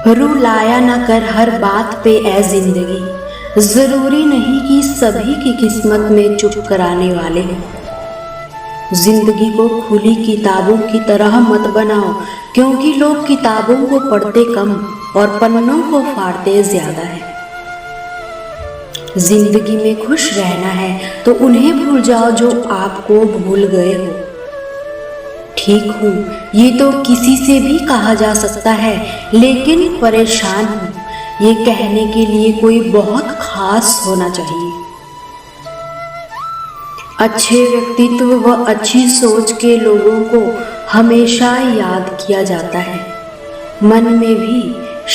रू लाया न कर हर बात पे ए जिंदगी, जरूरी नहीं कि सभी की किस्मत में चुप कराने वाले हो। जिंदगी को खुली किताबों की तरह मत बनाओ, क्योंकि लोग किताबों को पढ़ते कम और पन्नों को फाड़ते ज्यादा है। जिंदगी में खुश रहना है तो उन्हें भूल जाओ जो आपको भूल गए हो। ठीक हूँ ये तो किसी से भी कहा जा सकता है, लेकिन परेशान हूँ ये कहने के लिए कोई बहुत खास होना चाहिए। अच्छे व्यक्तित्व व अच्छी सोच के लोगों को हमेशा याद किया जाता है, मन में भी,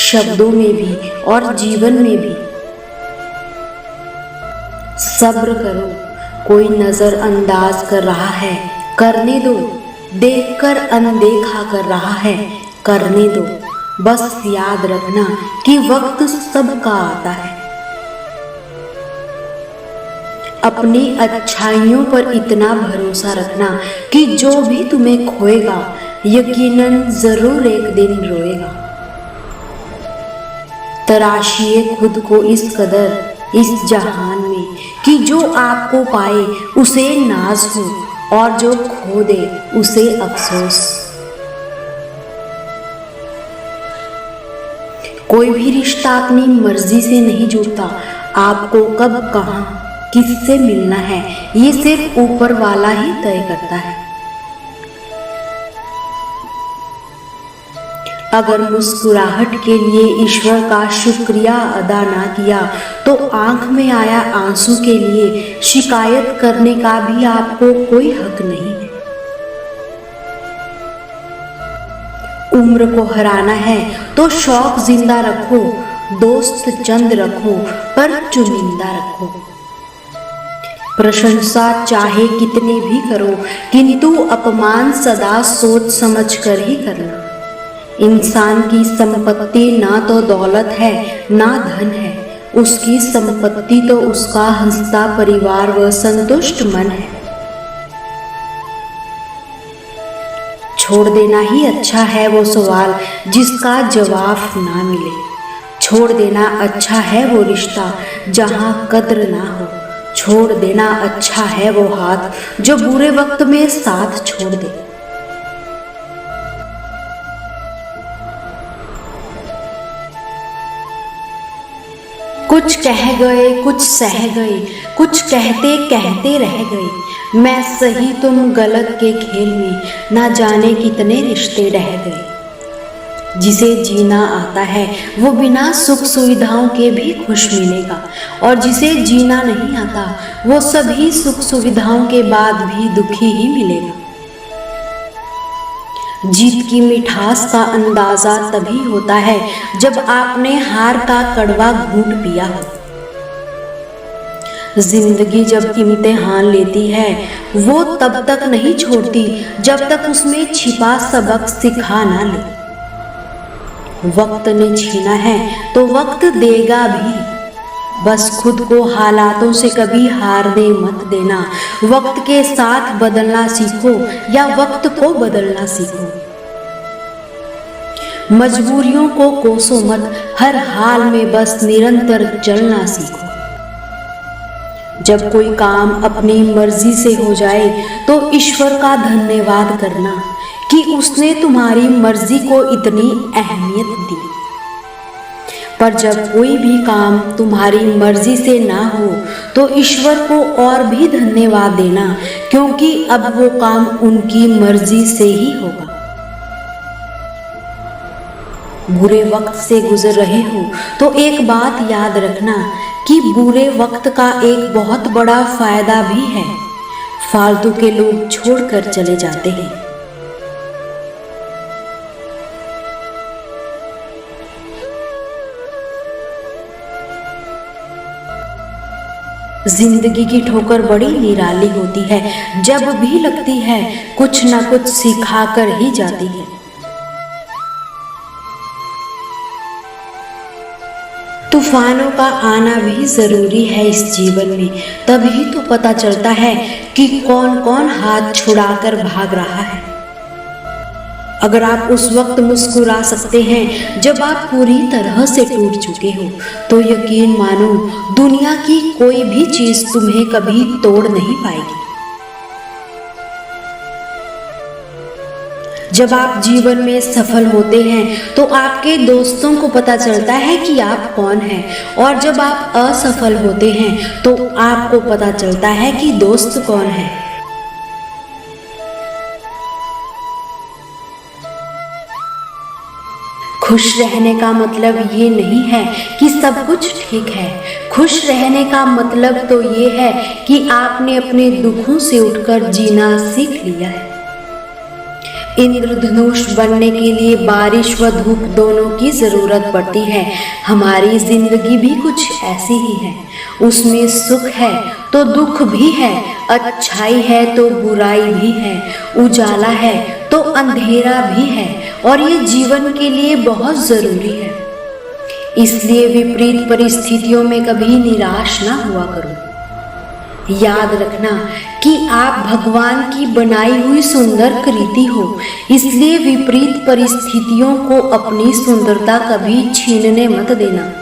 शब्दों में भी और जीवन में भी। सब्र करो, कोई नजरअंदाज कर रहा है, करने दो। देखकर अनदेखा कर रहा है, करने दो। बस याद रखना कि वक्त सबका आता है। अपनी अच्छाइयों पर इतना भरोसा रखना कि जो भी तुम्हें खोएगा यकीनन जरूर एक दिन रोएगा। तराशिए खुद को इस कदर इस जहान में कि जो आपको पाए उसे नाज हो और जो खो दे उसे अफसोस। कोई भी रिश्ता अपनी मर्जी से नहीं जुड़ता। आपको कब, कहां, किससे मिलना है ये सिर्फ ऊपर वाला ही तय करता है। अगर मुस्कुराहट के लिए ईश्वर का शुक्रिया अदा ना किया तो आंख में आया आंसू के लिए शिकायत करने का भी आपको कोई हक नहीं है। उम्र को हराना है तो शौक जिंदा रखो, दोस्त चंद रखो पर चुनिंदा रखो। प्रशंसा चाहे कितनी भी करो, किंतु अपमान सदा सोच समझ कर ही करना। इंसान की संपत्ति ना तो दौलत है ना धन है, उसकी संपत्ति तो उसका हंसता परिवार व संतुष्ट मन है। छोड़ देना ही अच्छा है वो सवाल जिसका जवाब ना मिले। छोड़ देना अच्छा है वो रिश्ता जहां कद्र ना हो। छोड़ देना अच्छा है वो हाथ जो बुरे वक्त में साथ छोड़ दे। कुछ कह गए, कुछ सह गए, कुछ कहते कहते रह गए। मैं सही तुम गलत के खेल में ना जाने कितने रिश्ते रह गए। जिसे जीना आता है वो बिना सुख सुविधाओं के भी खुश मिलेगा, और जिसे जीना नहीं आता वो सभी सुख सुविधाओं के बाद भी दुखी ही मिलेगा। जीत की मिठास का अंदाजा तभी होता है जब आपने हार का कड़वा घूंट पिया हो। जिंदगी जब इम्तिहान लेती है वो तब तक नहीं छोड़ती जब तक उसमें छिपा सबक सिखा ना ले। वक्त ने छीना है तो वक्त देगा भी, बस खुद को हालातों से कभी हारने मत देना। वक्त के साथ बदलना सीखो या वक्त को बदलना सीखो। मजबूरियों को कोसो मत, हर हाल में बस निरंतर चलना सीखो। जब कोई काम अपनी मर्जी से हो जाए तो ईश्वर का धन्यवाद करना कि उसने तुम्हारी मर्जी को इतनी अहमियत दी। पर जब कोई भी काम तुम्हारी मर्जी से ना हो तो ईश्वर को और भी धन्यवाद देना, क्योंकि अब वो काम उनकी मर्जी से ही होगा। बुरे वक्त से गुजर रहे हो तो एक बात याद रखना कि बुरे वक्त का एक बहुत बड़ा फायदा भी है। फालतू के लोग छोड़कर चले जाते हैं। जिंदगी की ठोकर बड़ी निराली होती है, जब भी लगती है कुछ ना कुछ सिखा कर ही जाती है। तूफानों का आना भी जरूरी है इस जीवन में, तभी तो पता चलता है कि कौन कौन हाथ छुड़ाकर भाग रहा है। अगर आप उस वक्त मुस्कुरा सकते हैं जब आप पूरी तरह से टूट चुके हो, तो यकीन मानो दुनिया की कोई भी चीज तुम्हें कभी तोड़ नहीं पाएगी। जब आप जीवन में सफल होते हैं तो आपके दोस्तों को पता चलता है कि आप कौन हैं, और जब आप असफल होते हैं तो आपको पता चलता है कि दोस्त कौन है। खुश रहने का मतलब ये नहीं है कि सब कुछ ठीक है। खुश रहने का मतलब तो ये है कि आपने अपने दुखों से उठकर जीना सीख लिया है। इंद्रधनुष बनने के लिए बारिश व धूप दोनों की जरूरत पड़ती है। हमारी जिंदगी भी कुछ ऐसी ही है। उसमें सुख है तो दुख भी है, अच्छाई है तो बुराई भी है, उजाला है तो अंधेरा भी है, और ये जीवन के लिए बहुत जरूरी है। इसलिए विपरीत परिस्थितियों में कभी निराश ना हुआ करो। याद रखना कि आप भगवान की बनाई हुई सुंदर कृति हो, इसलिए विपरीत परिस्थितियों को अपनी सुंदरता कभी छीनने मत देना।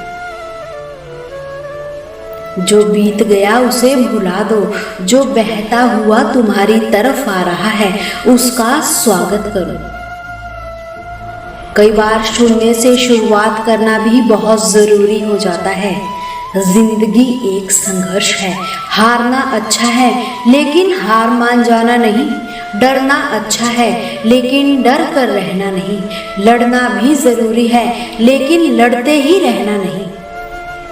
जो बीत गया उसे भुला दो, जो बहता हुआ तुम्हारी तरफ आ रहा है उसका स्वागत करो। कई बार शून्य से शुरुआत करना भी बहुत जरूरी हो जाता है। जिंदगी एक संघर्ष है। हारना अच्छा है लेकिन हार मान जाना नहीं। डरना अच्छा है लेकिन डर कर रहना नहीं। लड़ना भी जरूरी है लेकिन लड़ते ही रहना नहीं।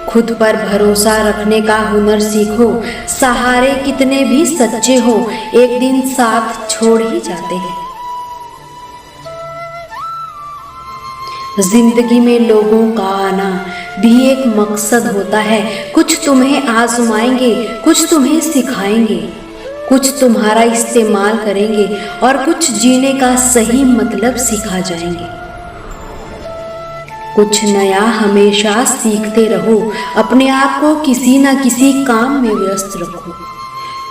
खुद पर भरोसा रखने का हुनर सीखो। सहारे कितने भी सच्चे हो, एक दिन साथ छोड़ ही जाते हैं। जिंदगी में लोगों का आना भी एक मकसद होता है। कुछ तुम्हें आजमाएंगे, कुछ तुम्हें सिखाएंगे, कुछ तुम्हारा इस्तेमाल करेंगे और कुछ जीने का सही मतलब सिखा जाएंगे। कुछ नया हमेशा सीखते रहो। अपने आप को किसी न किसी काम में व्यस्त रखो,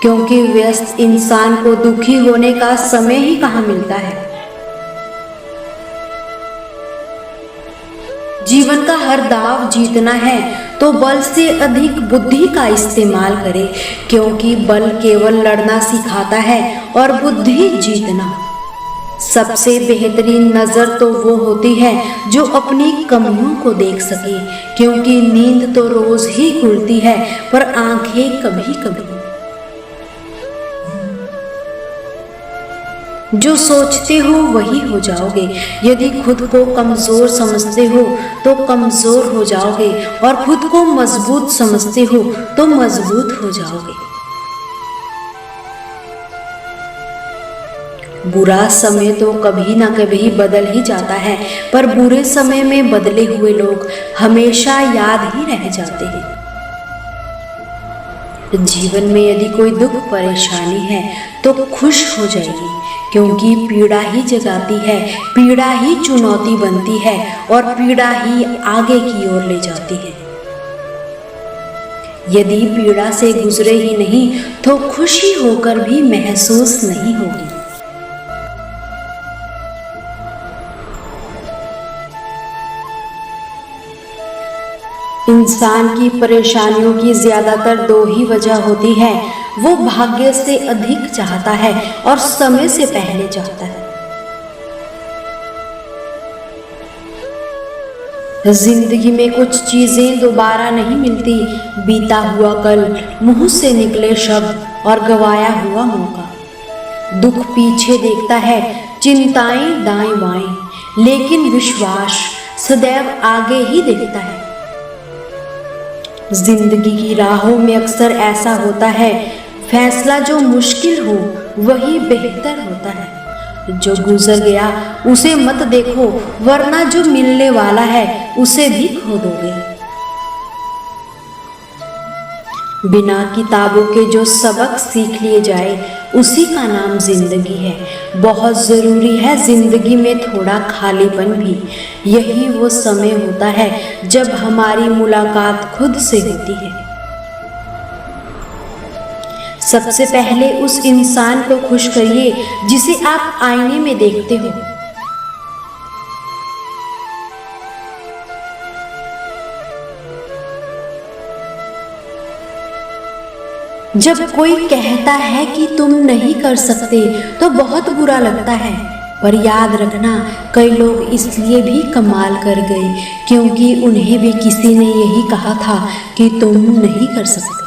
क्योंकि व्यस्त इंसान को दुखी होने का समय ही कहाँ मिलता है। जीवन का हर दाव जीतना है तो बल से अधिक बुद्धि का इस्तेमाल करें, क्योंकि बल केवल लड़ना सिखाता है और बुद्धि जीतना। सबसे बेहतरीन नजर तो वो होती है जो अपनी कमियों को देख सके, क्योंकि नींद तो रोज ही खुलती है पर आंखें कभी कभी। जो सोचते हो वही हो जाओगे। यदि खुद को कमजोर समझते हो तो कमजोर हो जाओगे, और खुद को मजबूत समझते हो तो मजबूत हो जाओगे। बुरा समय तो कभी ना कभी बदल ही जाता है, पर बुरे समय में बदले हुए लोग हमेशा याद ही रह जाते हैं। जीवन में यदि कोई दुख परेशानी है तो खुश हो जाइए, क्योंकि पीड़ा ही जगाती है, पीड़ा ही चुनौती बनती है और पीड़ा ही आगे की ओर ले जाती है। यदि पीड़ा से गुजरे ही नहीं तो खुशी होकर भी महसूस नहीं होगी। इंसान की परेशानियों की ज्यादातर दो ही वजह होती है। वो भाग्य से अधिक चाहता है और समय से पहले चाहता है। जिंदगी में कुछ चीजें दोबारा नहीं मिलती। बीता हुआ कल, मुंह से निकले शब्द और गवाया हुआ मौका। दुख पीछे देखता है, चिंताएं दाएं बाएं, लेकिन विश्वास सदैव आगे ही देखता है। जिंदगी की राहों में अक्सर ऐसा होता है, फैसला जो मुश्किल हो वही बेहतर होता है। जो गुजर गया उसे मत देखो, वरना जो मिलने वाला है उसे भी खो दोगे। बिना किताबों के जो सबक सीख लिए जाए उसी का नाम जिंदगी है। बहुत जरूरी है जिंदगी में थोड़ा खालीपन भी। यही वो समय होता है जब हमारी मुलाकात खुद से होती है। सबसे पहले उस इंसान को खुश करिए जिसे आप आईने में देखते हो। जब कोई कहता है कि तुम नहीं कर सकते तो बहुत बुरा लगता है, पर याद रखना कई लोग इसलिए भी कमाल कर गए क्योंकि उन्हें भी किसी ने यही कहा था कि तुम नहीं कर सकते।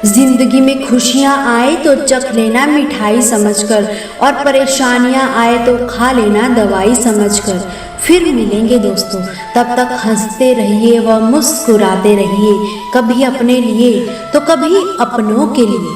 जिंदगी में खुशियाँ आए तो चख लेना मिठाई समझकर, और परेशानियाँ आए तो खा लेना दवाई समझकर। फिर मिलेंगे दोस्तों, तब तक हंसते रहिए व मुस्कुराते रहिए, कभी अपने लिए तो कभी अपनों के लिए।